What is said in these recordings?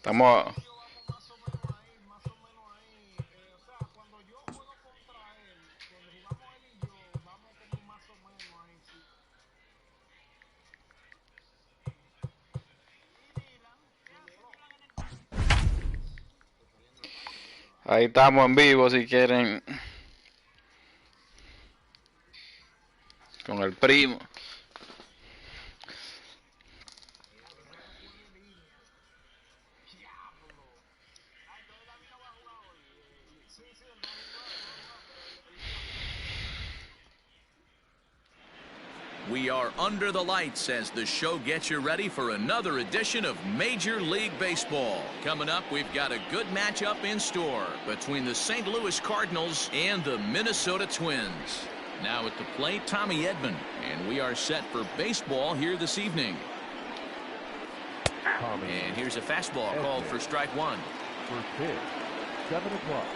Estamos. Ahí estamos en vivo si quieren. Con el primo. We are under the lights as the show gets you ready for another edition of Major League Baseball. Coming up, we've got a good matchup in store between the St. Louis Cardinals and the Minnesota Twins. Now at the plate, Tommy Edman, and we are set for baseball here this evening. And here's a fastball called for strike one. First pitch, 7 o'clock.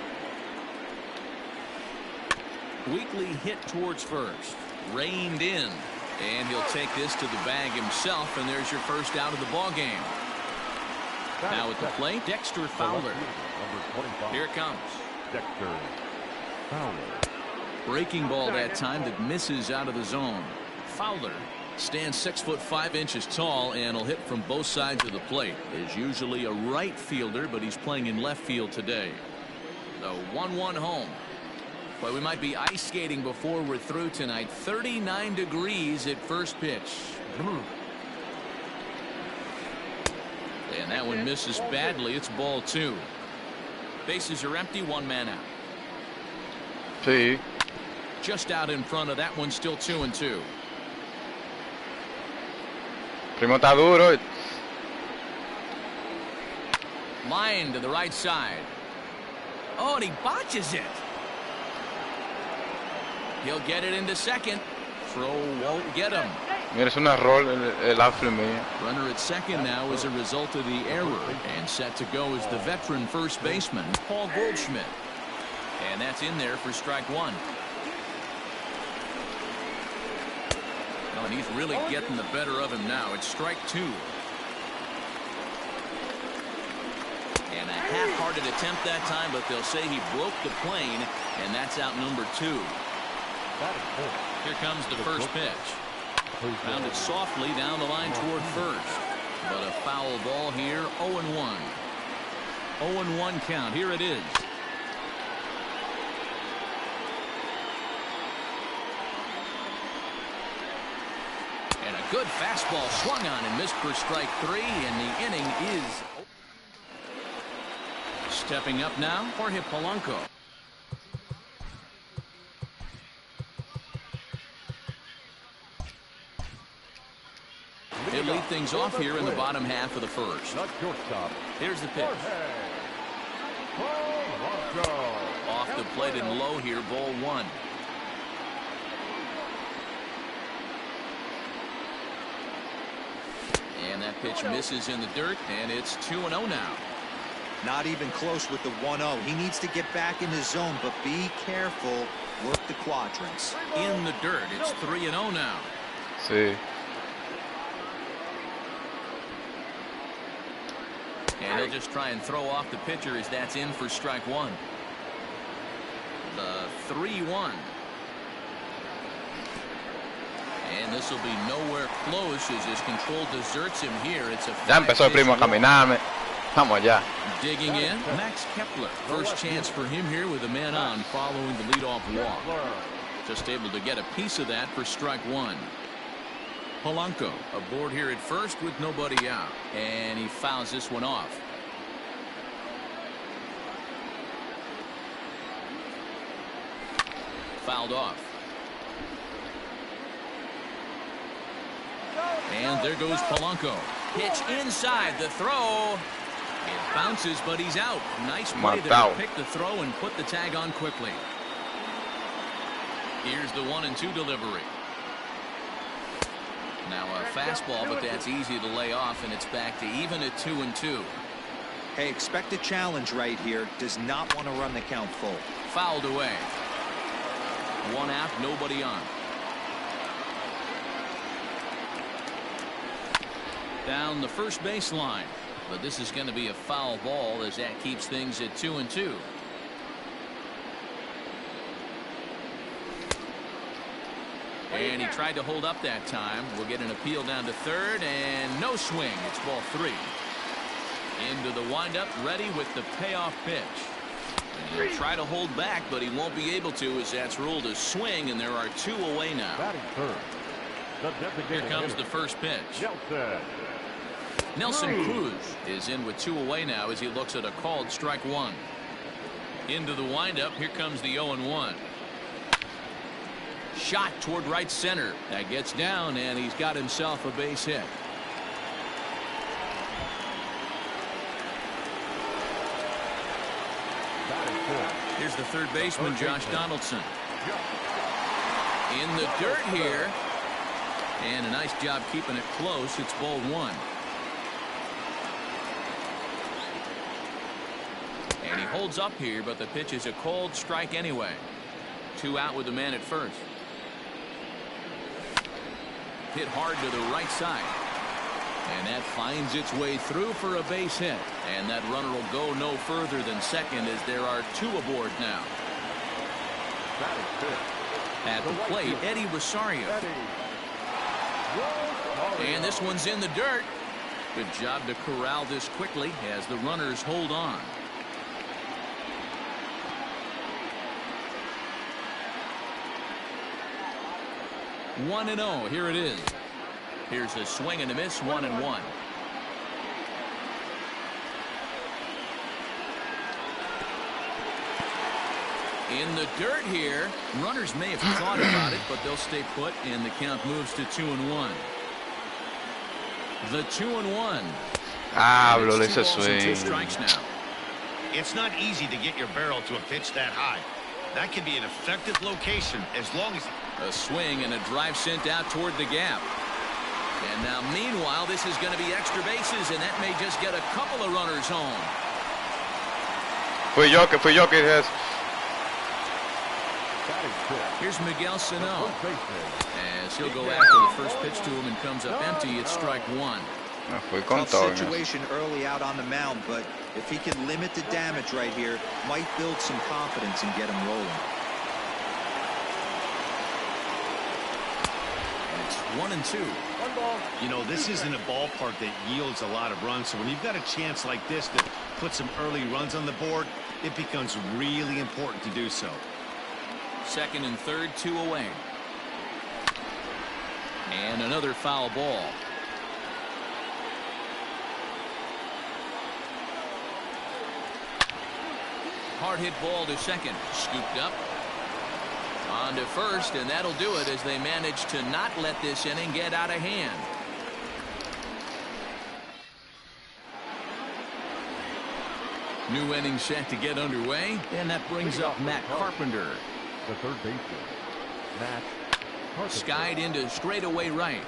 Weekly hit towards first. Reined in. And he'll take this to the bag himself, and there's your first out of the ball game. Now at the plate, Dexter Fowler. Here it comes. Dexter Fowler. Breaking ball that time that misses out of the zone. Fowler stands 6'5" tall and will hit from both sides of the plate. Is usually a right fielder, but he's playing in left field today. The 1-1 home. But we might be ice skating before we're through tonight. 39 degrees at first pitch. And that one misses badly. It's ball 2. Bases are empty. 1 man out. Sí. Just out in front of that one. Still 2-2. Primo está duro. Line to the right side. Oh, and he botches it. He'll get it into second. Throw won't get him. Mira, es un error el outfield mío. Runner at second now as a result of the error. And set to go is the veteran first baseman, Paul Goldschmidt. And that's in there for strike one. Oh, and he's really getting the better of him now. It's strike 2. And a half-hearted attempt that time, but they'll say he broke the plane, and that's out number 2. Here comes the first pitch. Found it softly down the line toward first. But a foul ball here. 0-1. 0-1 count. Here it is. And a good fastball swung on and missed for strike 3. And the inning is. Stepping up now, Jorge Polanco. He'll lead things off here in the bottom half of the first. Here's the pitch. Off the plate and low here, ball 1. And that pitch misses in the dirt, and it's 2-0 now. Not even close with the 1-0. He needs to get back in his zone, but be careful. Work the quadrants. In the dirt, it's 3-0 now. Sí. And he'll just try and throw off the pitcher as that's in for strike 1. The 3-1. And this will be nowhere close as his control deserts him here. It's a Ya empezó el primo a caminarme. Vamos allá. Digging in, Max Kepler. First chance for him here with a man on following the leadoff walk. Just able to get a piece of that for strike 1. Polanco aboard here at first with nobody out, and he fouls this one off. Fouled off. And there goes Polanco. Pitch inside, the throw. It bounces, but he's out. Nice play there to pick the throw and put the tag on quickly. Here's the 1-2 delivery. Now a fastball, but that's easy to lay off, and it's back to even at 2-2. Hey, expect a challenge right here. Does not want to run the count full. Fouled away. 1 out, nobody on. Down the first baseline. but this is going to be a foul ball as that keeps things at 2-2. And he tried to hold up that time. We'll get an appeal down to third, and no swing. It's ball 3. Into the windup, ready with the payoff pitch. And he'll try to hold back, but he won't be able to, as that's ruled a swing, and there are 2 away now. Batting third. Here comes the first pitch. Nelson Cruz is in with 2 away now as he looks at a called strike 1. Into the windup. Here comes the 0-1. Shot toward right center. That gets down, and he's got himself a base hit. Here's the third baseman, Josh Donaldson. In the dirt here. And a nice job keeping it close. It's ball 1. And he holds up here, but the pitch is a called strike anyway. 2 out with the man at first. Hit hard to the right side. And that finds its way through for a base hit. And that runner will go no further than second as there are 2 aboard now. At the plate, Eddie Rosario. And this one's in the dirt. Good job to corral this quickly as the runners hold on. One and 0. Here it is. Here's a swing and a miss. 1-1. In the dirt here. Runners may have thought about it, but they'll stay put, and the count moves to 2-1. The 2-1. Hablo, le hice 2 swing. strikes now. It's not easy to get your barrel to a pitch that high. That can be an effective location as long as... A swing and a drive sent out toward the gap. And now, meanwhile, this is going to be extra bases, and that may just get a couple of runners home. Fui yo que es. Here's Miguel Sano. As he'll go after the first pitch to him and comes up empty, it's strike 1. Fui con Tough todo. situation early out on the mound, but if he can limit the damage right here, might build some confidence and get him rolling. And it's 1-2. You know, this isn't a ballpark that yields a lot of runs, so when you've got a chance like this to put some early runs on the board, it becomes really important to do so. Second and third, 2 away. And another foul ball. Hard hit ball to second. Scooped up. On to first, and that'll do it as they manage to not let this inning get out of hand. New inning set to get underway, and that brings up Matt Carpenter. The third baseman, Matt Carpenter. Skied into straightaway right.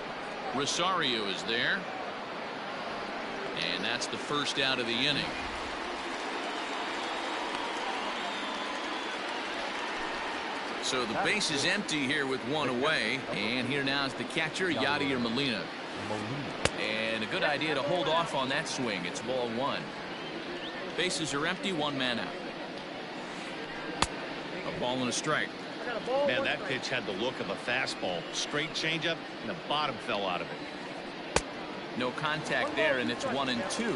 Rosario is there. And that's the first out of the inning. So the base is empty here with 1 away. And here now is the catcher, Yadier Molina. And a good idea to hold off on that swing. It's ball 1. Bases are empty, 1 man out. A ball and a strike. Man, that pitch had the look of a fastball. Straight changeup, and the bottom fell out of it. No contact there, and it's 1-2.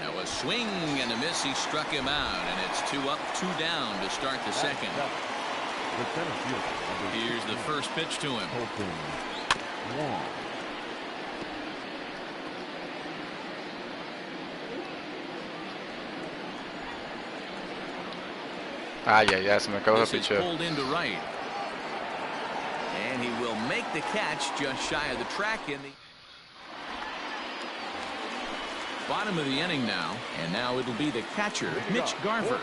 Now a swing and a miss. He struck him out, and it's 2 up, 2 down to start the second. Here's the first pitch to him. Ya, se me acabó de This is picheo. pulled into right. And he will make the catch just shy of the track in the bottom of the inning now. And now it'll be the catcher, Mitch Garver.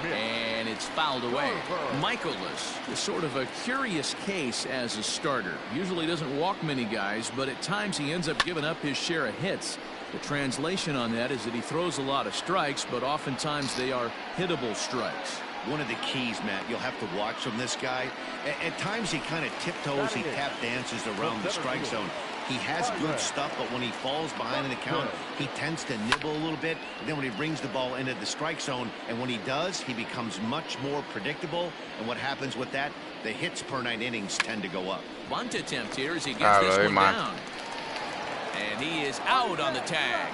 And it's fouled away. Michaelis is sort of a curious case as a starter. Usually doesn't walk many guys, but at times he ends up giving up his share of hits. The translation on that is that he throws a lot of strikes, but oftentimes they are hittable strikes. One of the keys, Matt, you'll have to watch from this guy. At times he kind of tiptoes, he tap dances around the strike zone. He has good stuff, but when he falls behind in the count, he tends to nibble a little bit. And then when he brings the ball into the strike zone, and when he does, he becomes much more predictable. And what happens with that? The hits per 9 innings tend to go up. Bunt attempt here as he gets this one down. And he is out on the tag.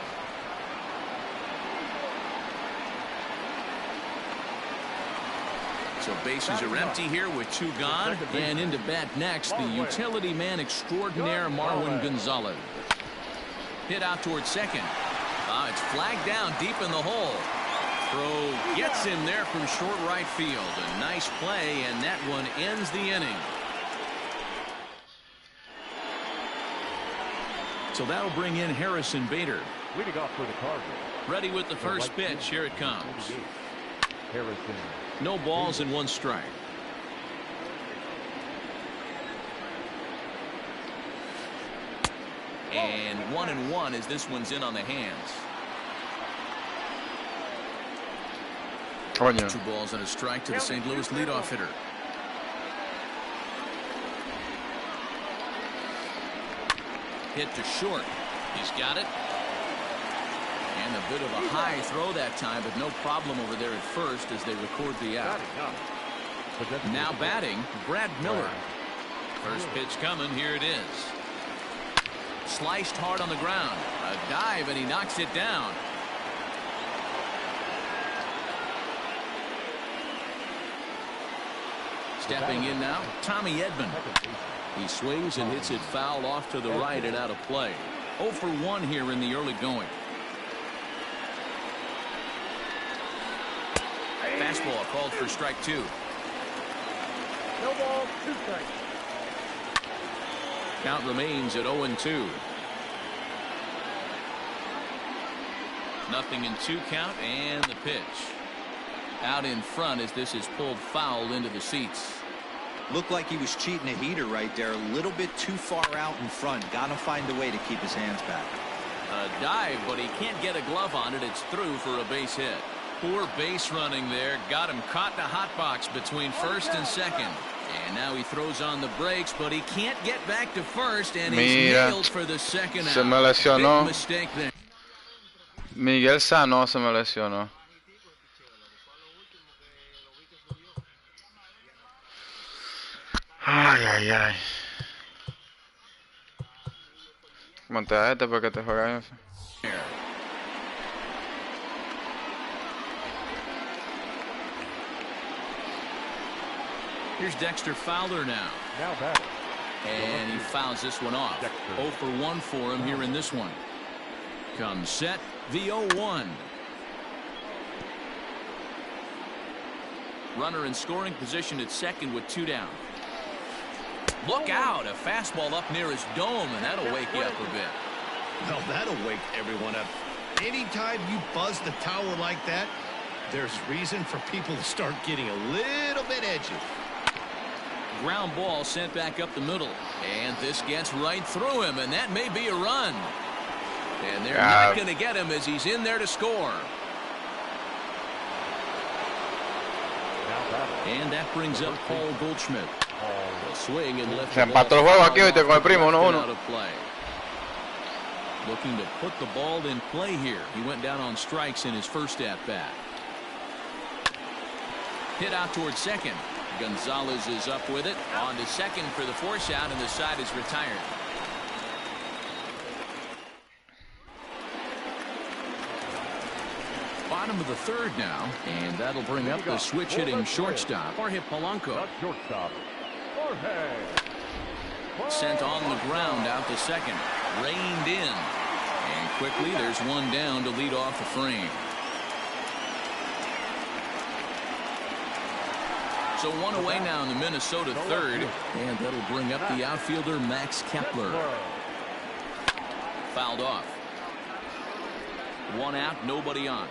So bases are empty here with 2 gone. And into bat next, the utility man extraordinaire, Marwin Gonzalez. Hit out towards second. It's flagged down deep in the hole. Throw gets him there from short right field. A nice play, and that one ends the inning. So that'll bring in Harrison Bader. Leading off for the Cardinals. Ready with the first pitch. Here it comes. Harrison. No balls and 1 strike. And 1-1 as this one's in on the hands. Coño. 2 balls and a strike to the St. Louis leadoff hitter. Hit to short. He's got it. And a bit of a high throw that time, but no problem over there at first as they record the out. Now batting, Brad Miller. First pitch coming. Here it is. Sliced hard on the ground. A dive, and he knocks it down. Stepping in now, Tommy Edman. He swings and hits it foul off to the right and out of play. 0 for 1 here in the early going. Fastball called for strike 2. No ball, 2 strikes. Count remains at 0-2. Nothing in 2 count, and the pitch. Out in front as this is pulled foul into the seats. Looked like he was cheating a heater right there. A little bit too far out in front. Got to find a way to keep his hands back. A dive, but he can't get a glove on it. It's through for a base hit. Poor base running there. Got him caught in a hot box between first and second. And now he throws on the brakes, but he can't get back to first, and he's nailed for the second out. Se me lesionó. Big mistake there. Miguel Sano se me lesionó. Ay, ay, ay. Monta este porque te juegan eso. Here's Dexter Fowler now. Now batting. And he fouls this one off. 0 for 1 for him here in this one. Comes set, the 0-1. Runner in scoring position at second with 2 down. Look out, a fastball up near his dome, and that'll wake you up a bit. Well, that'll wake everyone up. Anytime you buzz the tower like that, there's reason for people to start getting a little bit edgy. Ground ball sent back up the middle, and this gets right through him, and that may be a run. And they're not going to get him as he's in there to score. And that brings up Paul Goldschmidt. A swing and left. Se empató el juego aquí, viste, con el primo, 1-1. Looking to put the ball in play here. He went down on strikes in his first at bat. Hit out towards second. Gonzalez is up with it. On to second for the force out, and the side is retired. Bottom of the third now, and that'll bring up the switch hitting shortstop, Jorge Polanco. Shortstop. Sent on the ground out to second. Reined in. And quickly there's one down to lead off the frame. So one away now in the Minnesota third. And that'll bring up the outfielder Max Kepler. Fouled off. 1 out, nobody on.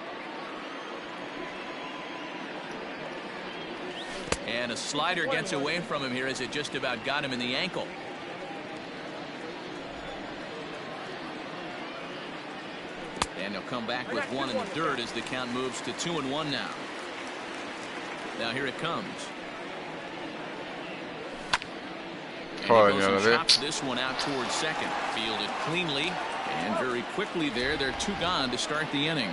And a slider gets away from him here as it just about got him in the ankle. And they'll come back with 1 in the third as the count moves to 2-1 now. Now here it comes. And he Coño, goes and ¿verdad? chops this one out towards second. Fielded cleanly, and very quickly there, they're 2 gone to start the inning.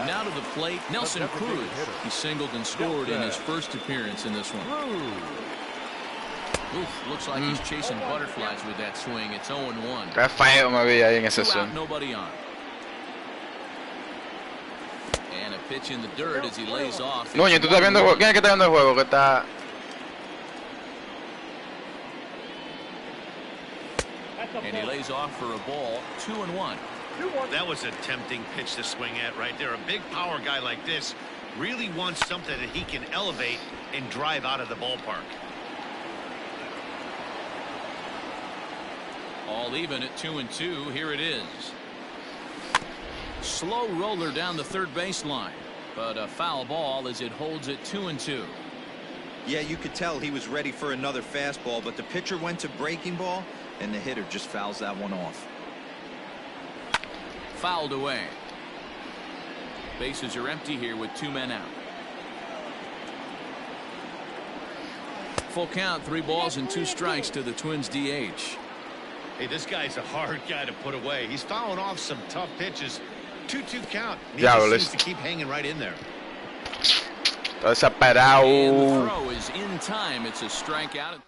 Now to the plate, Nelson Cruz. He singled and scored in his first appearance in this one. Oof, looks like he's chasing butterflies with that swing. It's 0-1. Qué feo me vi ahí en ese 2 out, swing. nobody on. And a pitch in the dirt as he lays off. Núñez, ¿tú estás viendo el juego? ¿Quién es que está viendo el juego? Que está... And he lays off for a ball. 2-1. That was a tempting pitch to swing at right there. A big power guy like this really wants something that he can elevate and drive out of the ballpark. All even at 2-2. Here it is. Slow roller down the third baseline, but a foul ball as it holds it 2-2. Yeah, you could tell he was ready for another fastball, but the pitcher went to breaking ball, and the hitter just fouls that one off. Fouled away. Bases are empty here with 2 men out. Full count, 3 balls and 2 strikes to the Twins DH. Hey, this guy's a hard guy to put away. He's fouling off some tough pitches. 2-2 count. He just seems to keep hanging right in there. Todo desesperado. And the throw is in time. It's a strikeout.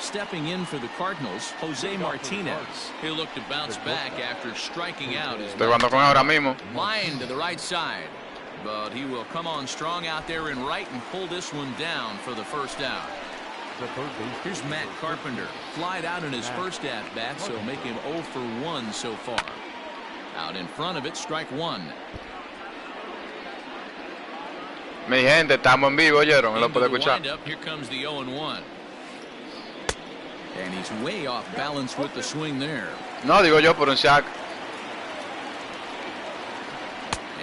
Stepping in for the Cardinals, Jose Martinez. He'll look to bounce back after striking out his Estoy jugando con él ahora mismo. line to the right side. But he will come on strong out there in right and pull this one down for the first out. Here's Matt Carpenter. Flied out in his first at-bat, so make him 0 for 1 so far. Out in front of it, strike 1. Mi gente, estamos en vivo, ¿oyeron? Lo Into puedo the escuchar. windup, here comes the 0-1. And he's way off balance with the swing there. No, digo yo por un sack.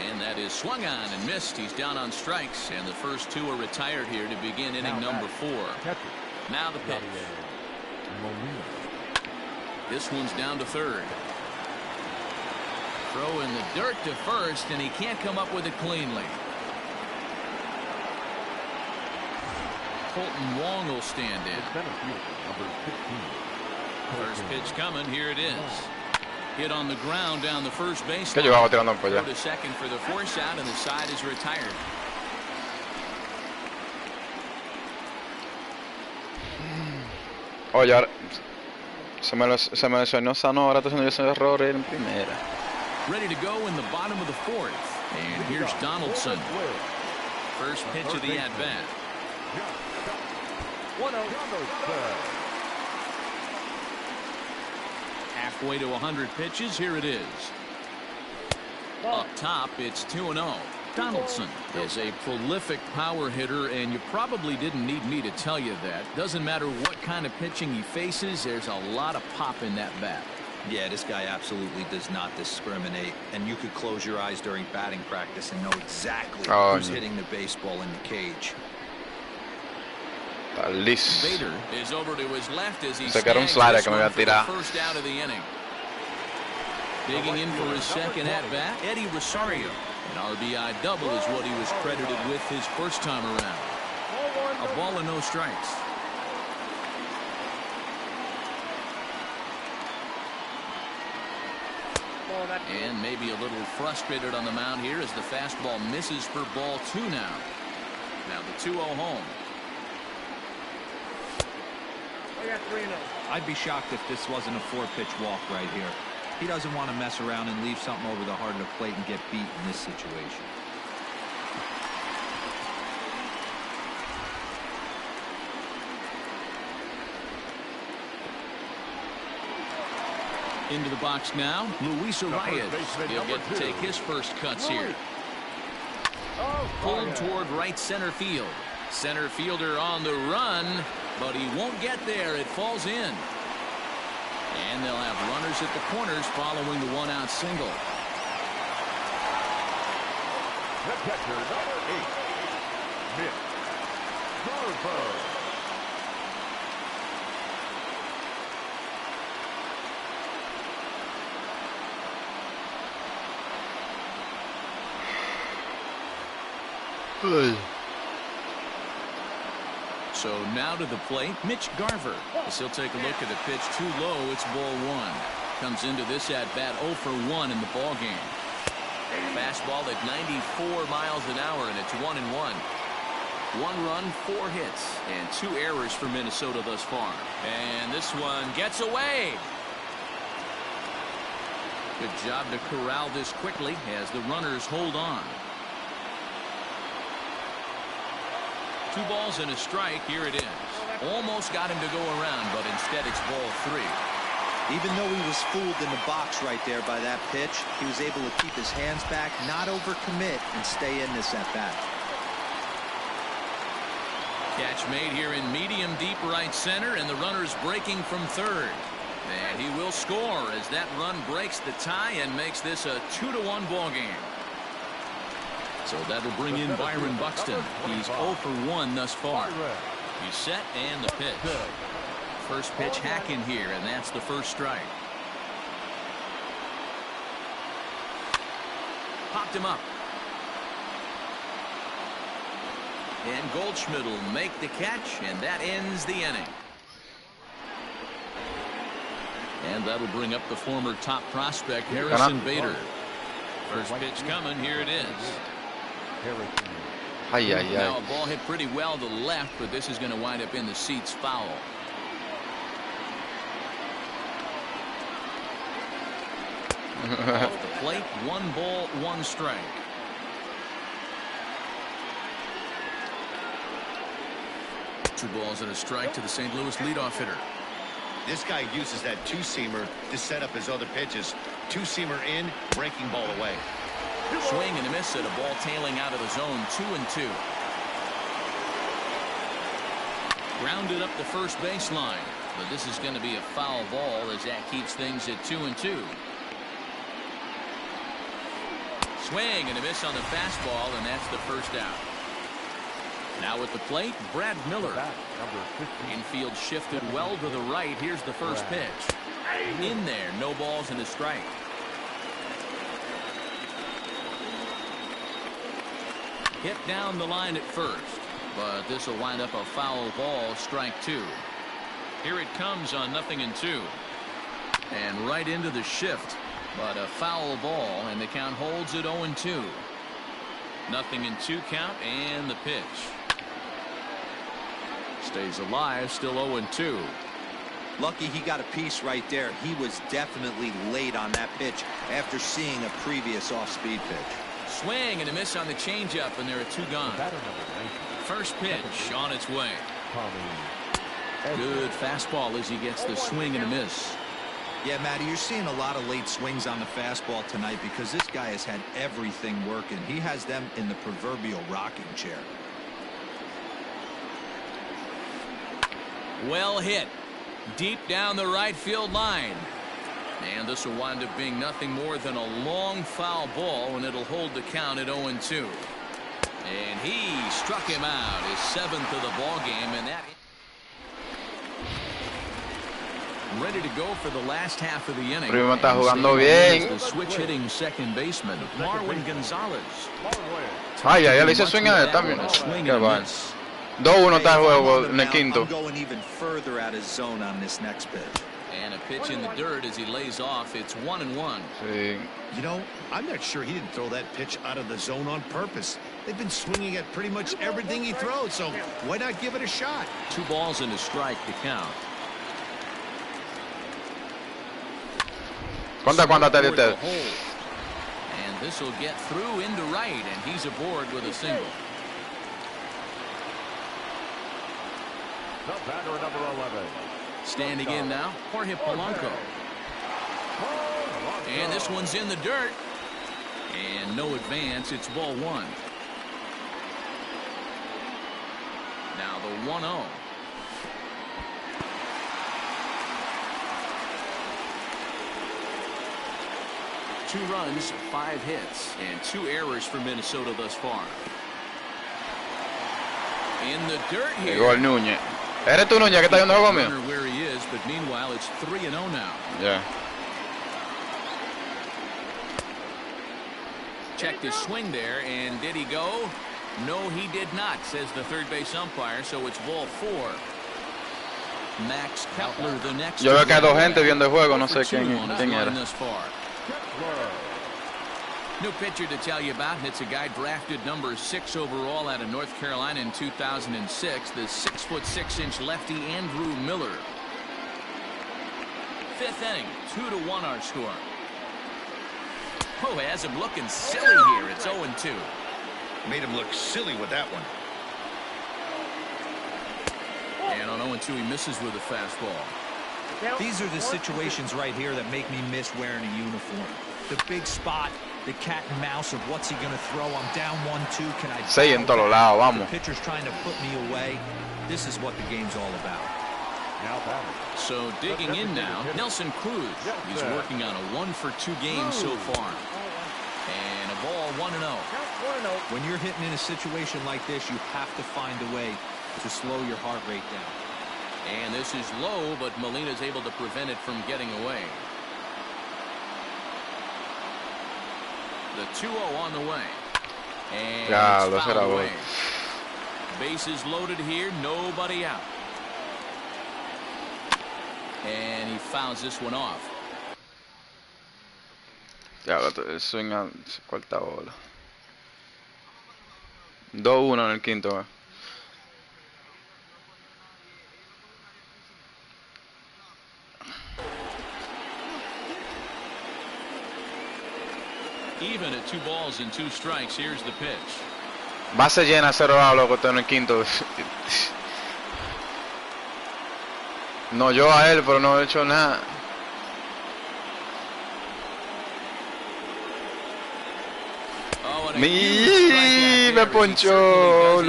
And that is swung on and missed. He's down on strikes, and the first 2 are retired here to begin inning number 4. Now the pitch. This one's down to third. Throw in the dirt to first, and he can't come up with it cleanly. Colton Wong will stand in. First pitch coming. Here it is. Hit on the ground down the first base. Que llevaba tirando por Throw allá. to second for the force out, and the side is retired. Oye, ahora se me lesionó Sano, ahora está haciendo yo ese error en primera. Ready to go in the bottom of the 4th. And here's Donaldson. First pitch of the at-bat. Halfway to 100 pitches. Here it is. Up top, it's 2-0. Donaldson is a prolific power hitter, and you probably didn't need me to tell you that. Doesn't matter what kind of pitching he faces, there's a lot of pop in that bat. Yeah, this guy absolutely does not discriminate, and you could close your eyes during batting practice and know exactly who's hitting the baseball in the cage. Está listo. Bader is over to his left as he Se quedó un snags slider this que me one voy a for the tirar. first out of the inning. Digging in for his second at-bat, Eddie Rosario. An RBI double is what he was credited with his first time around. A ball and no strikes. And maybe a little frustrated on the mound here as the fastball misses for ball 2 now. Now the 2-0 home. I'd be shocked if this wasn't a 4-pitch walk right here. He doesn't want to mess around and leave something over the heart of the plate and get beat in this situation. Into the box now, Luis Arias. He'll get to take his first cuts here. Pulled toward right center field. Center fielder on the run, but he won't get there. It falls in. And they'll have runners at the corners following the 1-out single. The catcher, number 8, Mitch Garver. So now to the plate, Mitch Garver. As he'll take a look at the pitch too low, it's ball one. Comes into this at bat 0 for 1 in the ball game. Fastball at 94 miles an hour, and it's 1-1. 1 run, 4 hits, and 2 errors for Minnesota thus far. And this one gets away. Good job to corral this quickly as the runners hold on. 2 balls and a strike. Here it is. Almost got him to go around, but instead it's ball 3. Even though he was fooled in the box right there by that pitch, he was able to keep his hands back, not overcommit, and stay in this at bat. Catch made here in medium deep right center, and the runner's breaking from third. And he will score as that run breaks the tie and makes this a 2-1 ball game. So that'll bring in Byron Buxton. He's 0 for 1 thus far. He's set, and the pitch. First pitch hacking here, and that's the first strike. Popped him up. And Goldschmidt will make the catch, and that ends the inning. And that'll bring up the former top prospect, Harrison Bader. First pitch coming. Here it is. Now a ball hit pretty well to the left, but this is going to wind up in the seats foul. Off the plate, 1 ball, 1 strike. Two balls and a strike to the St. Louis leadoff hitter. This guy uses that 2-seamer to set up his other pitches. 2-seamer in, breaking ball away. Swing and a miss at a ball tailing out of the zone. 2-2. Grounded up the first baseline, but this is going to be a foul ball as that keeps things at 2-2. Swing and a miss on the fastball, and that's the first out. Now at the plate, Brad Miller. Infield shifted well to the right. Here's the first pitch. In there, no balls and a strike. Hit down the line at first, but this will wind up a foul ball, strike 2. Here it comes on 0-2. And right into the shift, but a foul ball, and the count holds at 0-2. 0-2 count, and the pitch. Stays alive, still 0-2. Lucky he got a piece right there. He was definitely late on that pitch after seeing a previous off-speed pitch. Swing and a miss on the changeup, and there are 2 gone. First pitch on its way. Good fastball as he gets the swing and a miss. Yeah, Matty, you're seeing a lot of late swings on the fastball tonight because this guy has had everything working. He has them in the proverbial rocking chair. Well hit. Deep down the right field line. And this will wind up being nothing more than a long foul ball, and it'll hold the count at 0-2. And he struck him out, his 7th of the ball game, and that ready to go for the last half of the inning. Primo está jugando bien. The switch hitting second baseman, Marwin Gonzalez. Ay, ya le hice swing a él también. Qué va. 2-1 está el juego en el quinto. I'm going even further out of zone on this next pitch. And a pitch in the dirt as he lays off. It's 1-1. Sí. You know, I'm not sure he didn't throw that pitch out of the zone on purpose. They've been swinging at pretty much everything he throws, so why not give it a shot? 2 balls and a strike to count. ¿Cuánta te diste? And this will get through into right, and he's aboard with a single. The batter, number 11. Standing in now, Jorge Polanco. And this one's in the dirt. And no advance. It's ball 1. Now the 1-0. Two runs, 5 hits, and 2 errors for Minnesota thus far. In the dirt here. Llegó el Núñez. ¿Eres tú, Núñez, que está viendo el juego mío? Where he is, but meanwhile it's 3-0 now. Yeah. Checked his swing there, and did he go? No, he did not, says the third base umpire, so it's ball 4. Max Kepler, the next. Yo veo que hay dos gente viendo el juego, no sé quién era. New pitcher to tell you about, and it's a guy drafted number 6 overall out of North Carolina in 2006, the 6'6" lefty Andrew Miller. 5th inning, 2-1 our score. Oh, has him looking silly here. It's 0-2. Made him look silly with that one. And on 0-2, he misses with a fastball. These are the situations right here that make me miss wearing a uniform. The big spot, the cat and mouse of what's he going to throw. I'm down 1-2. Can I? Sí, en todos lados, vamos. The pitcher's trying to put me away. This is what the game's all about. So digging in now, Nelson Cruz. He's working on a 1-for-2 game so far. And a ball 1-0. When you're hitting in a situation like this, you have to find a way to slow your heart rate down. And this is low, but Molina's able to prevent it from getting away. The 2-0 on the way. And it's fouled away. Bases loaded here, nobody out. And he fouls this one off. Ya, el swing a cuarta bola. 2-1 en el quinto. Even at 2 balls and 2 strikes, here's the pitch. Base llena, 0 loco, está en el quinto. No, yo a él, pero no he hecho nada. Me ponchó.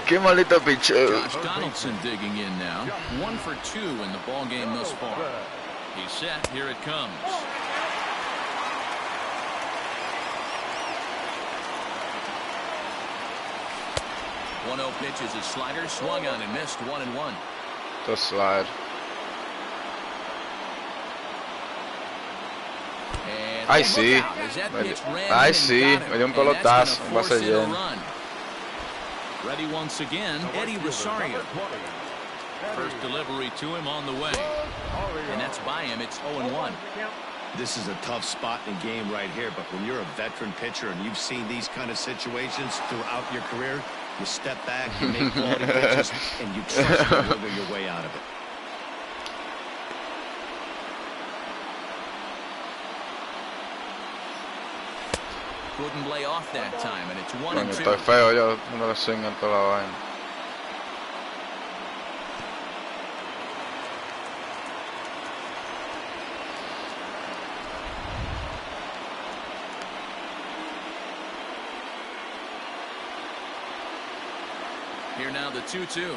Qué malito pitcher. Josh Donaldson digging in now. 1 for 2 in the ball game thus far. He's set. Here it comes. One 0 pitch is a slider, swung on and missed. 1-1. The slide. I see. I see. Me dio un pelotazo. Va a ser lleno. Ready once again, Eddie Rosario. First delivery to him on the way. And that's by him. It's 0-1. This is a tough spot in the game right here, but when you're a veteran pitcher and you've seen these kind of situations throughout your career, you step back, you make quality pitches, and you trust to wiggle your way out of it. Couldn't lay off that time, and it's 1-2. Estoy feo yo, no le swing en toda la vaina. Here now the 2-2.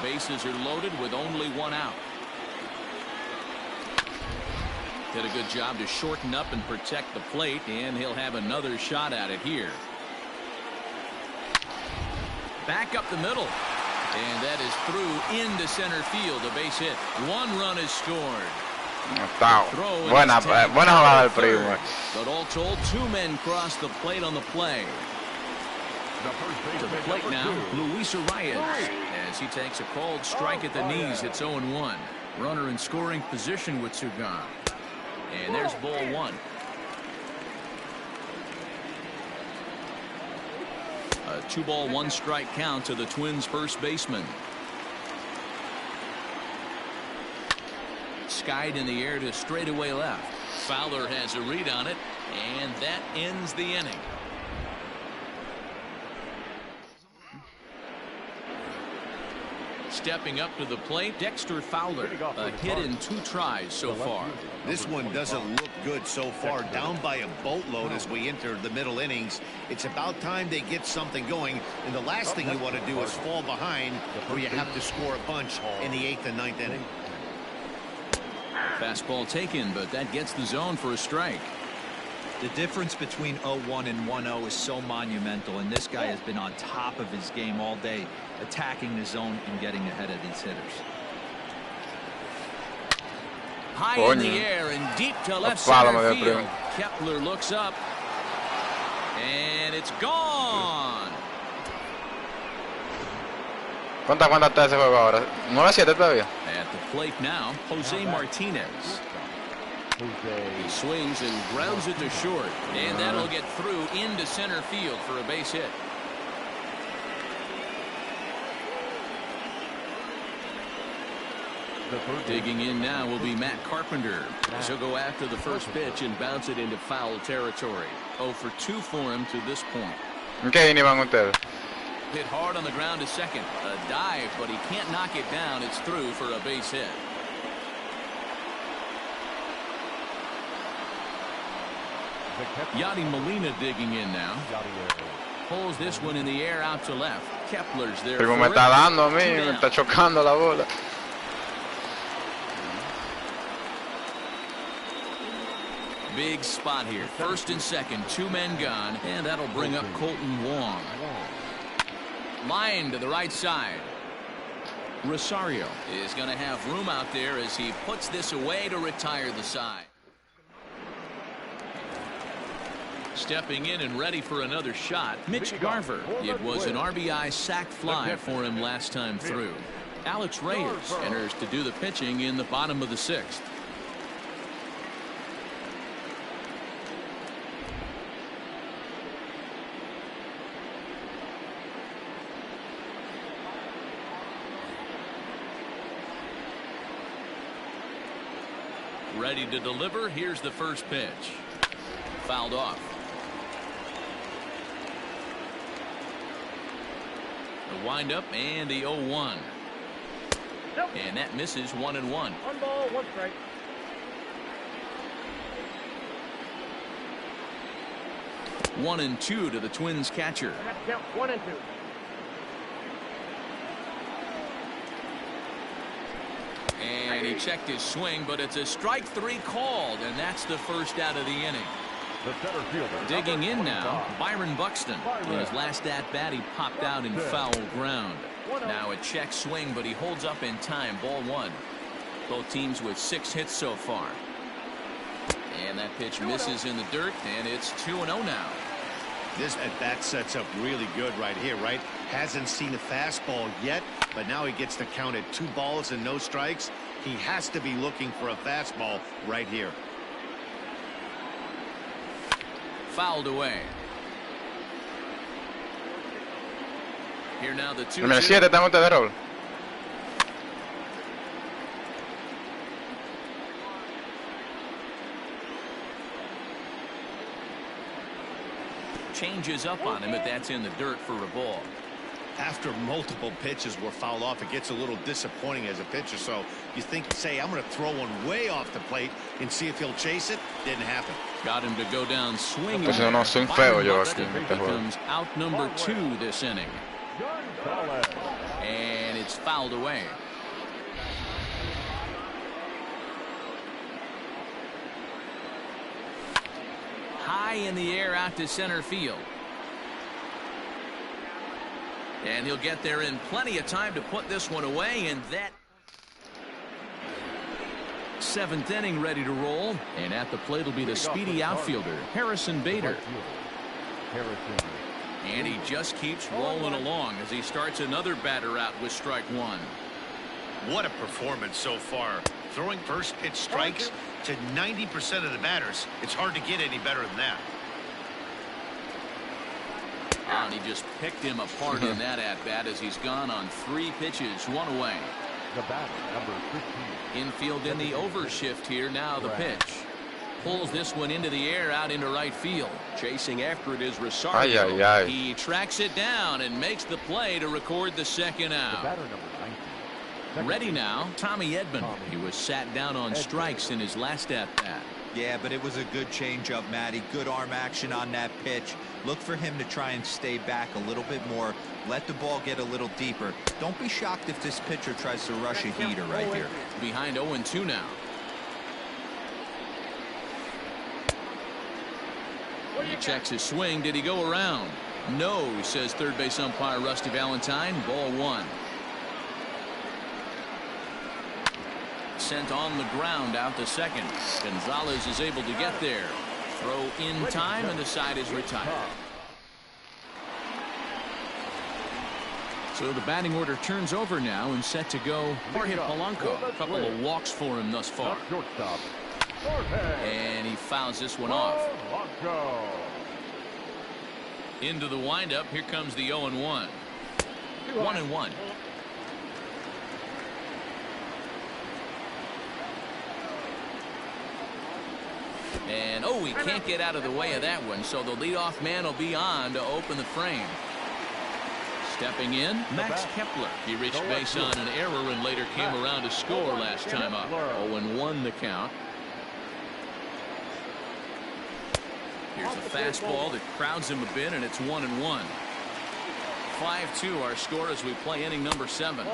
Bases are loaded with only 1 out. Did a good job to shorten up and protect the plate, and he'll have another shot at it here. Back up the middle. And that is through into center field. A base hit. 1 run is scored. Buena jugada del primo. But all told, 2 men crossed the plate on the play. To the plate now, Luis Arias, as he takes a called strike at the knees. It's 0-1. Runner in scoring position with Sugan. And there's ball 1. A 2-ball, 1-strike count to the Twins' first baseman. Skied in the air to straightaway left. Fowler has a read on it, and that ends the inning. Stepping up to the plate, Dexter Fowler. A hit in 2 tries so far. This one doesn't look good so far. Down by a boatload as we enter the middle innings. It's about time they get something going. And the last thing you want to do is fall behind where you have to score a bunch in the 8th and 9th inning. Fastball taken, but that gets the zone for a strike. The difference between 0-1 and 1-0 is so monumental, and this guy has been on top of his game all day, attacking the zone and getting ahead of these hitters. High in the air and deep to left palo center me dio field. primo. Kepler looks up. And it's gone. ¿Cuánta está ese juego ahora? 9-7 todavía. At the plate now, Jose Martinez. He swings and grounds it to short. And that'll get through into center field for a base hit. Digging in now will be Matt Carpenter. He'll go after the first pitch and bounce it into foul territory. 0 for 2 for him to this point. ¿En qué inning van ustedes? Hit hard on the ground to second. A dive, but he can't knock it down. It's through for a base hit. Yadi Molina digging in now. Pulls this one in the air out to left. Kepler's there. Primo me está dando a mí, me está chocando la bola. Big spot here. First and second, 2 men gone, and that'll bring up Colton Wong. Line to the right side. Rosario is going to have room out there as he puts this away to retire the side. Stepping in and ready for another shot, Mitch Garver. It was an RBI sac fly for him last time through. Alex Reyes enters to do the pitching in the bottom of the 6th. Ready to deliver. Here's the first pitch. Fouled off. The windup and the 0-1. And that misses 1-1. 1 ball, 1 strike. One and 2 to the Twins catcher. Count 1 and 2. And he checked his swing, but it's a strike 3 called, and that's the first out of the inning. Digging in now, Byron Buxton. In his last at-bat, he popped out in foul ground. Now a check swing, but he holds up in time. Ball 1. Both teams with 6 hits so far. And that pitch misses in the dirt, and it's 2-0 now. This at-bat sets up really good right here, right? Hasn't seen a fastball yet, but now he gets to count at 2 balls and no strikes. He has to be looking for a fastball right here. Fouled away. Here now the 2-2. Número 7 estamos de roll. Changes up on him, but that's in the dirt for a ball. After multiple pitches were fouled off, it gets a little disappointing as a pitcher. So you think, say, I'm going to throw one way off the plate and see if he'll chase it. Didn't happen. Got him to go down swinging. Pues no soy feo yo aquí en este juego. Becomes out number 2 this inning. And it's fouled away. High in the air out to center field. And he'll get there in plenty of time to put this one away, and that 7th inning ready to roll. And at the plate will be the speedy outfielder, Harrison Bader. And he just keeps rolling along as he starts another batter out with strike 1. What a performance so far. Throwing first pitch strikes to 90% of the batters. It's hard to get any better than that. And he just picked him apart in that at-bat as he's gone on 3 pitches, 1 away. The batter, number 15. Infield in the overshift here. Now the pitch. Pulls this one into the air out into right field. Chasing after it is Rosario. Ay, ay, ay. He tracks it down and makes the play to record the 2nd out. The batter, number 19. Ready now, Tommy Edman. He was sat down on strikes in his last at-bat. Yeah, but it was a good changeup, Matty. Good arm action on that pitch. Look for him to try and stay back a little bit more. Let the ball get a little deeper. Don't be shocked if this pitcher tries to rush a heater right here. Behind 0-2 now. He checks his swing. Did he go around? No, says third base umpire Rusty Valentine. Ball 1. sent on the ground out to second. Gonzalez is able to get there. Throw in time, and the side is retired. So the batting order turns over now and set to go. Jorge Polanco. A couple of walks for him thus far. And he fouls this one off. Into the windup. Here comes the 0-1. 1-1. And oh, he can't get out of the way of that one, so the leadoff man will be on to open the frame. Stepping in, Max Kepler. He reached base on an error and later came around to score last time up. 0-1 the count. Here's a fastball that crowds him a bit, and it's 1-1. 5-2 our score as we play inning number 7.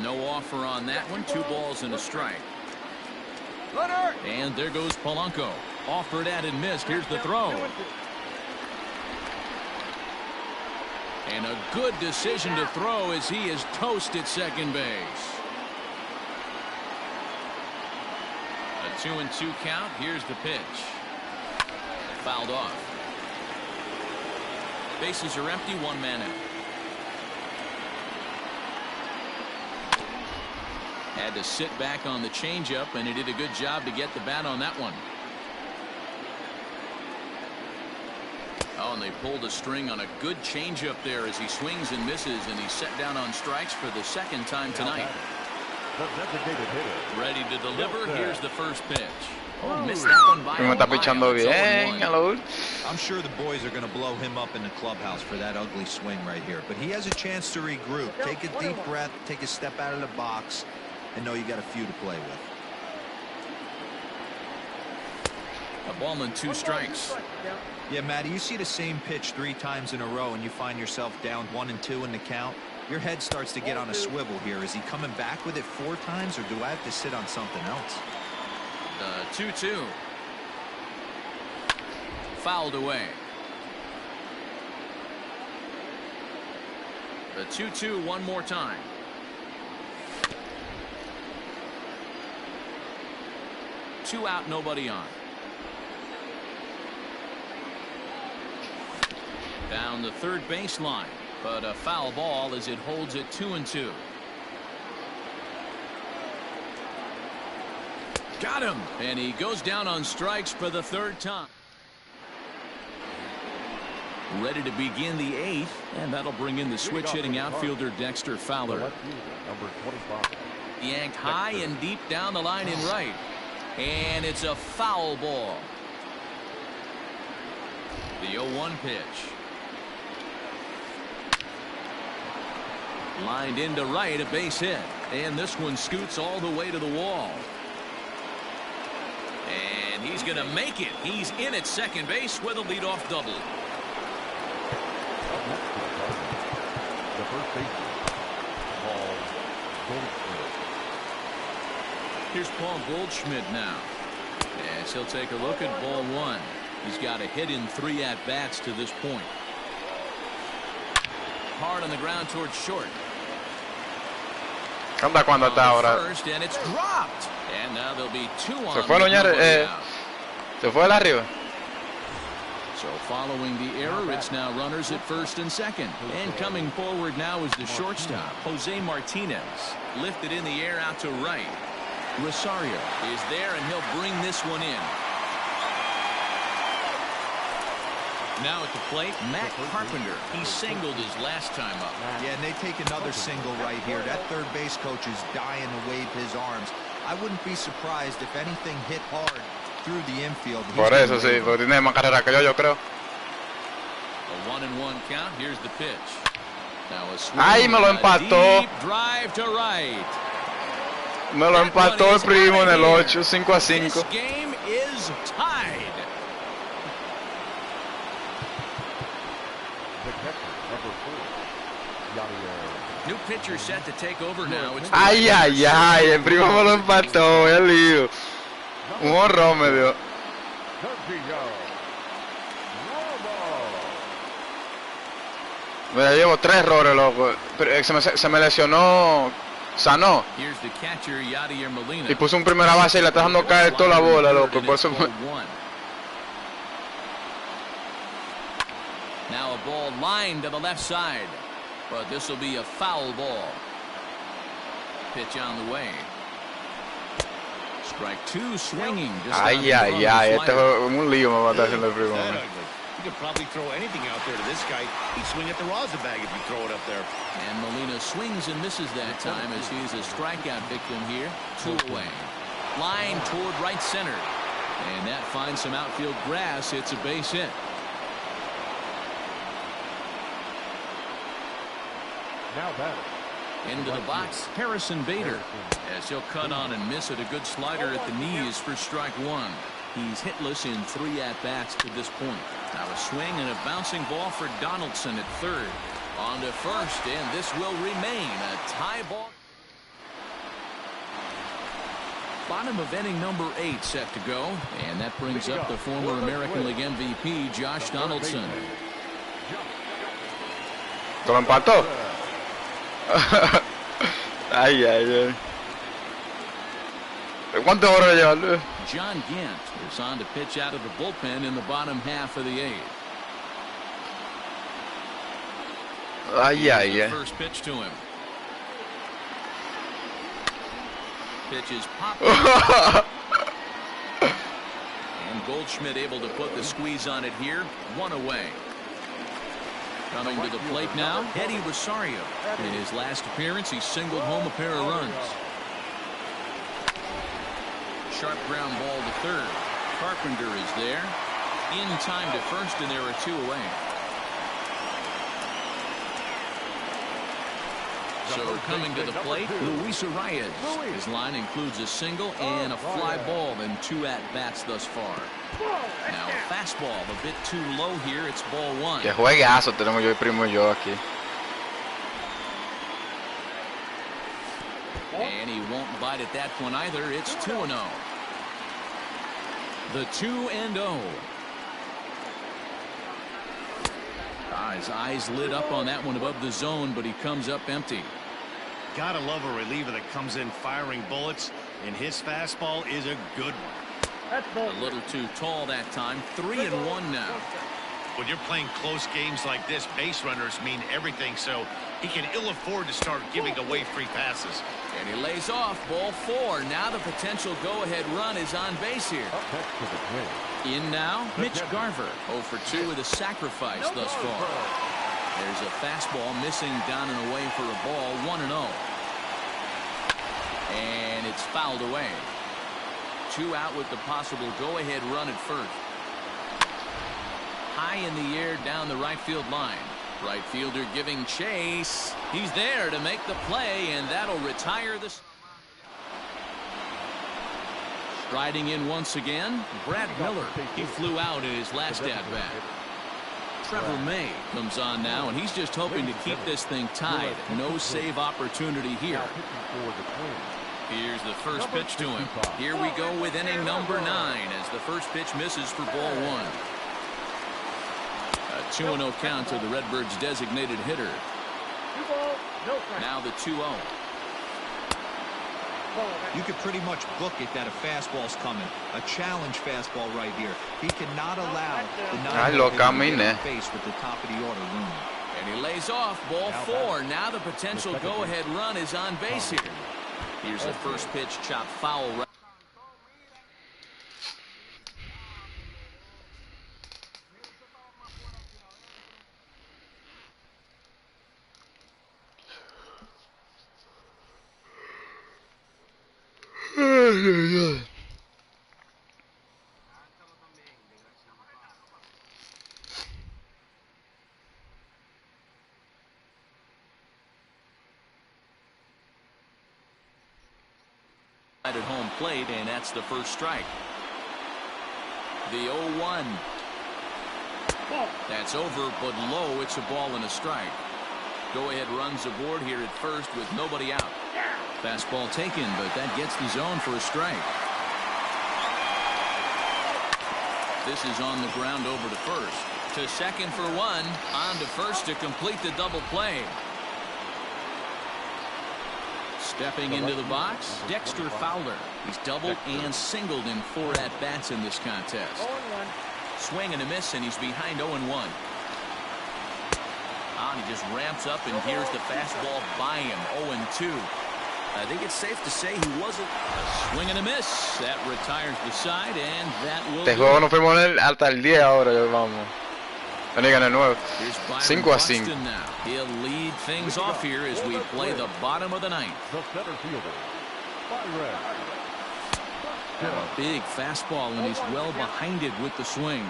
No offer on that one. 2 balls and a strike. And there goes Polanco. Offered at and missed. Here's the throw. And a good decision to throw as he is toast at second base. A 2-2 count. Here's the pitch. Fouled off. Bases are empty. 1 man out. Had to sit back on the changeup, and he did a good job to get the bat on that one. Oh, and they pulled a string on a good changeup there as he swings and misses, and he's set down on strikes for the 2nd time tonight. Ready to deliver. Here's the first pitch. Oh, missed that one by está pichando bien a lo último. I'm sure the boys are going to blow him up in the clubhouse for that ugly swing right here, but he has a chance to regroup. Take a deep breath, take a step out of the box, and know you got a few to play with. A ball and 2 strikes. Yeah, Matty, you see the same pitch 3 times in a row and you find yourself down 1-2 in the count. Your head starts to get on a swivel here. Is he coming back with it 4 times, or do I have to sit on something else? The 2-2. Fouled away. The 2-2 one more time. Two out, nobody on. Down the third baseline, but a foul ball as it holds it 2-2. Got him, and he goes down on strikes for the 3rd time. Ready to begin the 8th, and that'll bring in the switch hitting outfielder Dexter Fowler. Yanked high and deep down the line in right, and it's a foul ball. The 0-1 pitch. Lined into right, a base hit, and this one scoots all the way to the wall. And he's going to make it. He's in at second base with a leadoff double. The first baseman, Paul Goldschmidt. Here's Paul Goldschmidt now. As he'll take a look at ball 1. He's got a hit in 3 at-bats to this point. Hard on the ground towards short. Anda cuando está ahora. First, and it's dropped. And now there'll be 2 on. Se fue Loñar, se fue el arriba. So following the error, it's now runners at first and second. And coming forward now is the shortstop, Jose Martinez. Lifted in the air out to right. Rosario is there, and he'll bring this one in. Now at the plate, Matt Carpenter. He singled his last time up. Yeah, and they take another single right here. That third base coach is dying to wave his arms. I wouldn't be surprised if anything hit hard through the infield. Por eso sí, porque tiene más carrera que yo creo. A 1-1 count. Here's the pitch. Now a swing. Ay, me lo empató. Deep drive to right. Me lo empató el primo en el 8, 5-5. This game is tied. New pitcher set to take over now. It's Ay, ay, ay, el primo me lo empató, el lío. Un horror me dio. Mira, llevo 3 errores, loco. Se me lesionó Sanó. Here's the catcher, Yadier Molina. Y puso un primera base y le está dejando caer toda la bola, loco. Por eso... Now a ball lined to the left side. But this will be a foul ball. Pitch on the way. Strike two, swinging. Ay, ay, ay. Este es un lío me va a estar haciendo el primo. You could probably throw anything out there to this guy. He'd swing at the rosin bag if you throw it up there. And Molina swings and misses that time as he's a strikeout victim here. 2 away. Line toward right center. And that finds some outfield grass. It's a base hit. Now batter. Into the box, Harrison Bader. As he'll cut on and miss at a good slider at the knees for strike one. He's hitless in 3 at-bats to this point. Now a swing and a bouncing ball for Donaldson at third. On to first, and this will remain a tie ball. Bottom of inning number 8 set to go, and that brings up the former American League MVP, Josh Donaldson. ¿Te lo empató? Ay, ay, ay. ¿Cuántas horas lleva? John Gant is on to pitch out of the bullpen in the bottom half of the 8th. Ay, ay, ay. First pitch to him. Pitch is popped. And Goldschmidt able to put the squeeze on it here. 1 away. Coming to the plate now, Eddie Rosario. In his last appearance, he singled home a pair of runs. Sharp ground ball to third. Carpenter is there. In time to first, and there are 2 away. So coming to the plate, Luis Arias. His line includes a single and a fly ball in 2 at-bats thus far. Now a fastball a bit too low here. It's ball 1. Qué juegazo tenemos yo y primo y yo aquí. And he won't bite at that one either. It's 2-0. The 2-0. His eyes lit up on that one above the zone, but he comes up empty. Gotta love a reliever that comes in firing bullets, and his fastball is a good one. A little too tall that time. 3-1 now. When you're playing close games like this, base runners mean everything, so he can ill afford to start giving away free passes. And he lays off ball 4. Now the potential go-ahead run is on base here. In now, Mitch Garver. 0 for 2 with a sacrifice thus far. There's a fastball missing down and away for a ball. 1-0. And it's fouled away. 2 out with the possible go-ahead run at first. High in the air down the right field line. Right fielder giving chase. He's there to make the play, and that'll retire this. Striding in once again, Brad Miller. He flew out in his last at-bat. Trevor May comes on now, and he's just hoping to keep this thing tied. No save opportunity here. Here's the first pitch to him. Here we go with inning number 9 as the first pitch misses for ball 1. A 2-0 count to the Redbirds' designated hitter. Now the 2-0. You could pretty much book it that a fastball's coming. A challenge fastball right here. He cannot allow the face with the top of the order looming. And he lays off ball 4. Now the potential go-ahead run is on base here. Here's the first pitch chopped foul. At home plate, and that's the first strike. The 0-1. That's over, but low. It's a ball and a strike. Go ahead runs aboard here at first with nobody out. Fastball taken, but that gets the zone for a strike. This is on the ground over to first. To second for 1. On to first to complete the double play. Stepping into the box, Dexter Fowler. He's doubled and singled in 4 at-bats in this contest. 0-1. Swing and a miss, and he's behind 0-1. And he just ramps up and hears the fastball by him. 0-2. I think it's safe to say he wasn't. A swing and a miss. That retires the side, and that will. Este juego no fuimos hasta el 10 ahora que vamos. Tenía ganar 9. 5-5. Now. He'll lead things off here as we play the bottom of the ninth. The center fielder, Byron. A big fastball, and he's well behind it with the swing.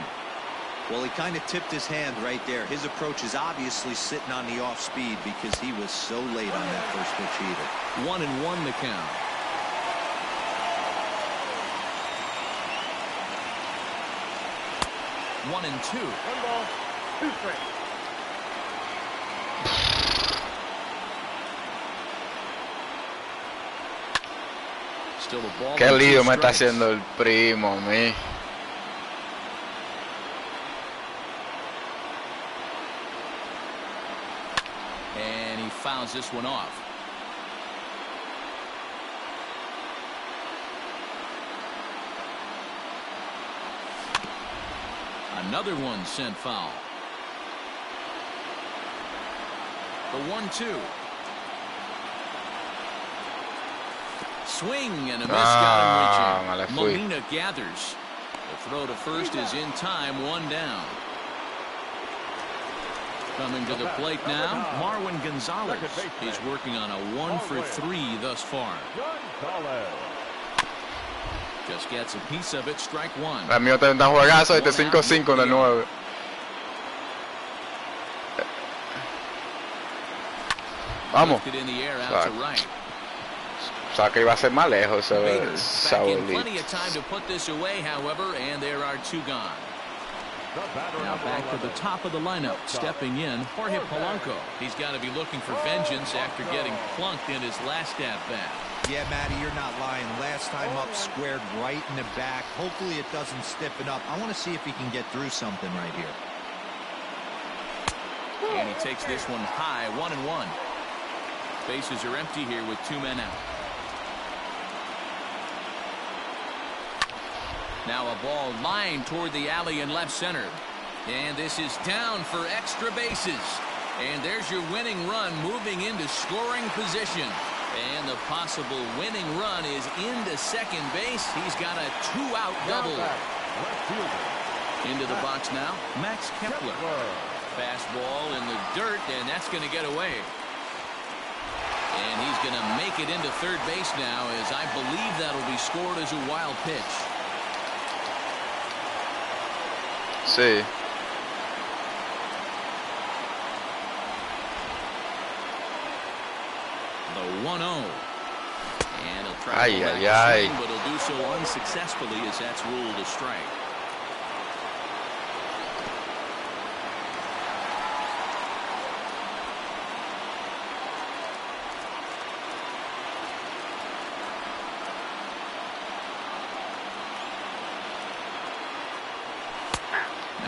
Well, he kind of tipped his hand right there. His approach is obviously sitting on the off speed because he was so late on that first pitch either. 1-1 the count. One and two. 1 ball, 2 strikes. Still a ball. Qué lío me está haciendo el primo a mí. And he fouls this one off. Another one sent foul. The 1-2. Swing and a miss, got him reaching. Molina gathers. The throw to first is in time, 1 down. Coming to the plate now, Marwin Gonzalez. He's working on a 1 for 3 thus far. Just gets a piece of it, strike 1. El mío está en juegazo, este 5-5 en el 9. Vamos. O sea que iba a ser más lejos esa bolita. Plenty of time to put this away, however, and there are 2 gone. Now back to the top of the lineup, stepping in, Jorge Polanco. He's got to be looking for vengeance after getting plunked in his last at-bat. Yeah, Matty, you're not lying. Last time up, squared right in the back. Hopefully it doesn't stiffen up. I want to see if he can get through something right here. And he takes this one high, 1-1. Bases are empty here with 2 men out. Now a ball lined toward the alley in left center. And this is down for extra bases. And there's your winning run moving into scoring position. And the possible winning run is into second base. He's got a 2-out double. Into the box now, Max Kepler. Fastball in the dirt, and that's going to get away. And he's going to make it into third base now, as I believe that'll be scored as a wild pitch. Sí. The 1-0. And he'll try to swing, but he'll do so unsuccessfully as that's ruled a strike.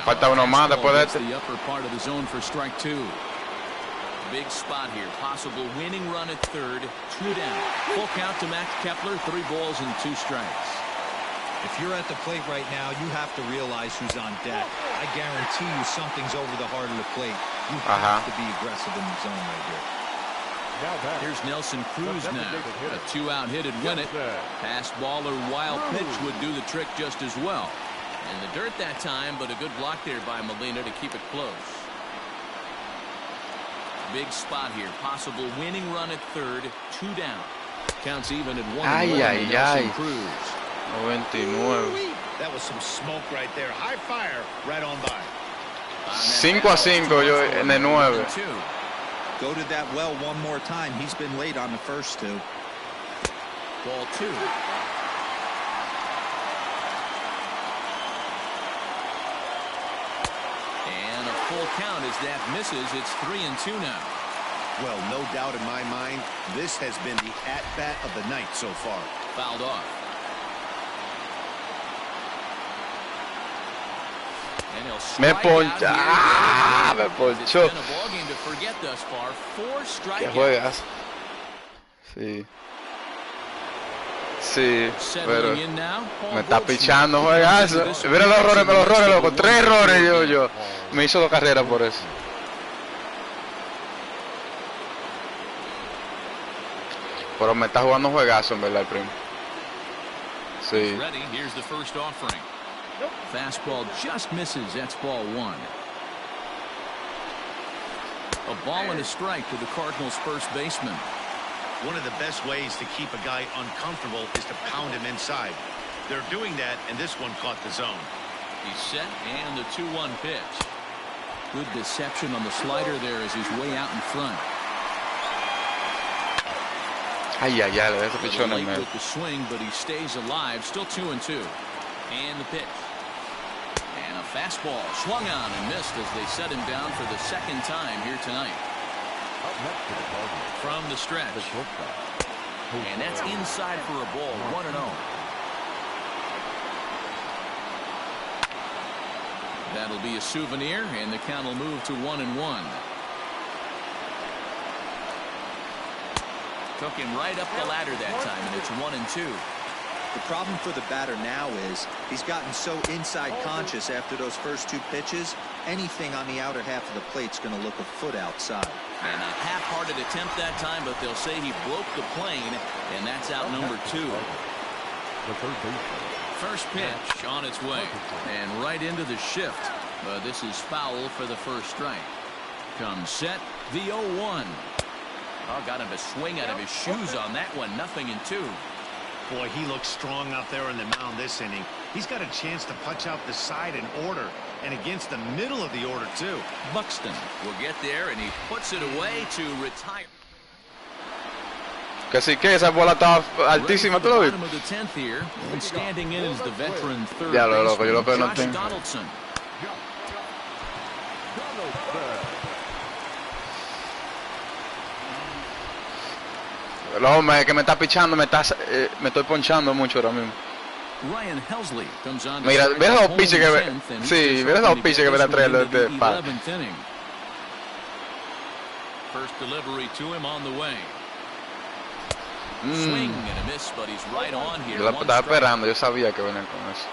Falta uno más después de este. The upper part of the zone for strike 2. Big spot here. Possible winning run at third. 2 down. Full count to Max Kepler. 3 balls and 2 strikes. If you're at the plate right now, you have to realize who's on deck. I guarantee you something's over the heart of the plate. You have to be aggressive in the zone right here. Here's Nelson Cruz now. A 2-out hit would win it. Pass ball or wild pitch would do the trick just as well. In the dirt that time, but a good block there by Molina to keep it close. Big spot here. Possible winning run at third. 2 down. Counts even at 1-1. Nelson Cruz. 99. That was some smoke right there. High fire right on by. 5-5 yo en el 9. Go to that well one more time. He's been late on the first 2. Ball 2. And a full count as that misses. It's 3-2 now. Well, no doubt in my mind, this has been the at-bat of the night so far. Fouled off. Me poncha. Me ponchó. Qué juegas. Sí. Sí, pero Settling in now, Paul me está Goldschmidt pichando becomes juegazo. into this Mira los errores, loco. 3 errores one. yo. Me hizo 2 carreras por eso. Pero me está jugando juegazo, en verdad, el primo. Sí. Ready. Here's the first offering. Fastball just misses. That's ball 1. A ball and a strike to the Cardinals' first baseman. One of the best ways to keep a guy uncomfortable is to pound him inside. They're doing that, and this one caught the zone. He's set, and the 2-1 pitch. Good deception on the slider there as he's way out in front. Ay, le ese pichón en Late medio. with the swing, but he stays alive. Still 2-2. And the pitch. And a fastball swung on and missed as they set him down for the second time here tonight. Up next to the Cardinals, From the stretch. the shortstop. And that's inside for a ball. 1-0. That'll be a souvenir, and the count will move to 1-1. Took him right up the ladder that time, and it's 1-2. The problem for the batter now is he's gotten so inside conscious after those first 2 pitches. Anything on the outer half of the plate's going to look a foot outside. And a half-hearted attempt that time, but they'll say he broke the plane, and that's out number 2. The third baseman. First pitch on its way, and right into the shift. But this is foul for the first strike. Comes set, the 0-1. Oh, got him a swing out of his shoes on that one. 0-2. Boy, he looks strong out there on the mound this inning. He's got a chance to punch out the side in order, and against the middle of the order, too. Buxton will get there, and he puts it away to retire. Que sí que esa bola estaba altísima, ¿tú lo Bottom viste? of the 10th here, and standing in is the veteran third Ya lo loco, yo lo que no baseman, Josh tengo. Donaldson. El hombre que me está pichando, me estoy ponchando mucho ahora mismo. Ryan Helsley comes on. Mira, mira los piches que me... Sí, mira los piches que me está trayendo este pal. First delivery to him on the way. Swing and a miss, but he's right on here. Yo la estaba esperando, yo sabía que venía con eso.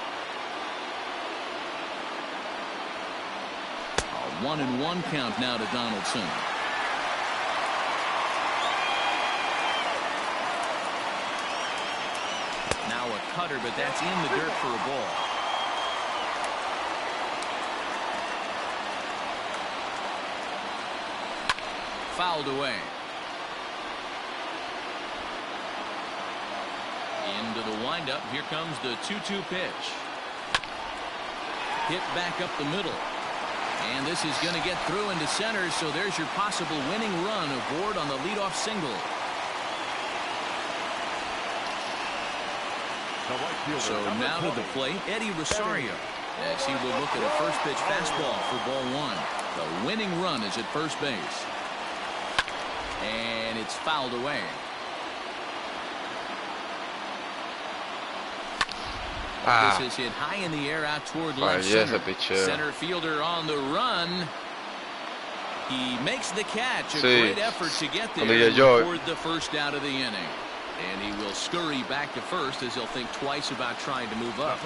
A 1-1 count now to Donaldson. Now a cutter, but that's in the dirt for a ball. Fouled away. Into the windup. Here comes the 2-2 pitch. Hit back up the middle. And this is going to get through into center, so there's your possible winning run aboard on the leadoff single. So now to the plate, Eddie Rosario, as he will look at a first pitch fastball for ball 1. The winning run is at first base. And it's fouled away. This is hit high in the air out toward left center. Center fielder on the run. He makes the catch. A great effort to get there and record the first out of the inning. And he will scurry back to first as he'll think twice about trying to move up.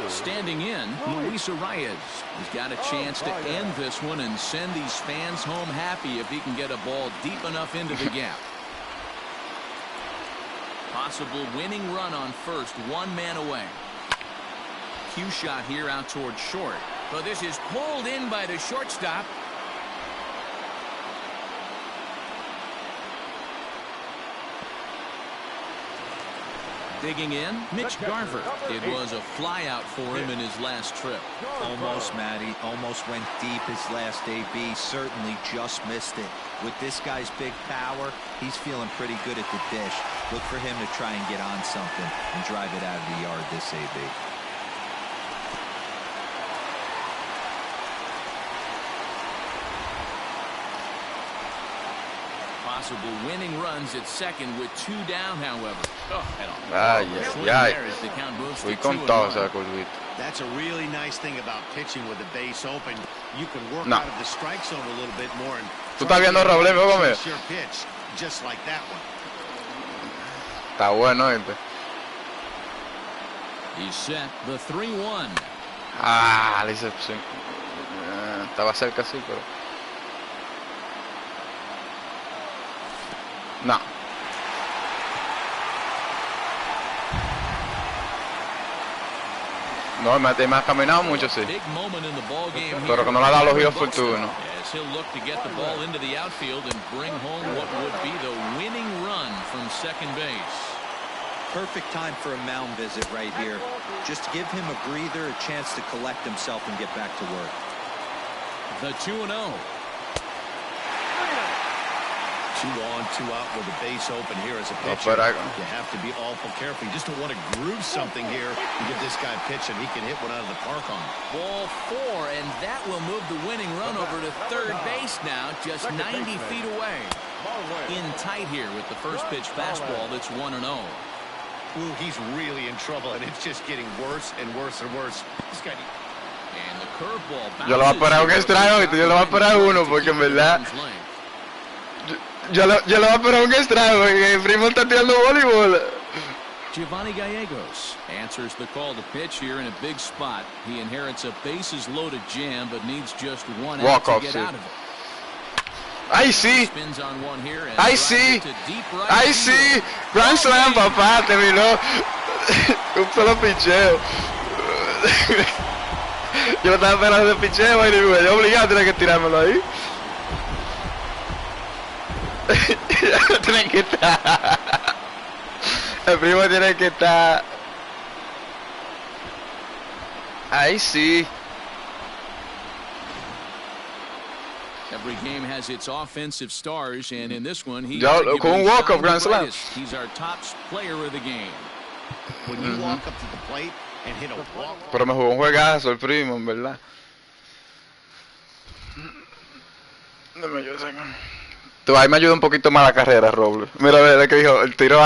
Standing in, Luis Arias has got a chance to end this one and send these fans home happy if he can get a ball deep enough into the gap. Possible winning run on first, 1 man away. Cue shot here out towards short. But this is pulled in by the shortstop. Digging in, Mitch Garver. It was a flyout for him in his last trip. Almost, Matty. Almost went deep his last AB. Certainly just missed it. With this guy's big power, he's feeling pretty good at the dish. Look for him to try and get on something and drive it out of the yard this AB. Possible winning runs at second with 2 down, however. Fui con todo esa curvita. That's a really nice thing about pitching with the base open. You can work out of the strike zone a little bit more. And ¿Tú estás viendo, Raúl? pitch, just like that one. Está bueno este. He's set the 3-1. Ah, le hice... Sí. Estaba cerca, sí, pero... No. No, me has caminado mucho, sí. Pero que no le ha dado los giros fortunos. As he'll look to get the ball into the outfield and bring home what would be the winning run from second base. Perfect time for a mound visit right here. Just give him a breather, a chance to collect himself and get back to work. The 2-0. 2 on, 2 out with the base open here as a pitcher. You have to be awful careful. You just don't want to groove something here and give this guy a pitch and he can hit one out of the park on. Ball 4, and that will move the winning run over to third base now, just 90 feet away. In tight here with the first pitch fastball that's 1-0. Ooh, he's really in trouble, and it's just getting worse and worse and worse. This guy... And the curveball bounces. Yo lo voy a parar un extraño, yo lo voy a parar uno, porque en verdad... Yo le voy a parar un extraño, porque el primo está tirando voleibol. Giovanni Gallegos answers the call to pitch here in a big spot. He inherits a bases loaded jam, but needs just one out to get out of it. Ahí sí, ahí sí, ahí sí, Grand Slam, papá, terminó. Un solo picheo. Yo lo estaba esperando de picheo, y yo obligado a tener que tirármelo ahí. Tienen que estar. El primo tiene que estar. Ahí sí. Every game has its offensive stars, and in this one, he's con un walk-off Grand Slam. He's our top player of the game. When you walk up to the plate and hit a walk. Pero me jugó un juegazo el primo, en verdad. Tú ahí me ayuda un poquito más la carrera, Robles. Mira, a ver, que dijo, el tiro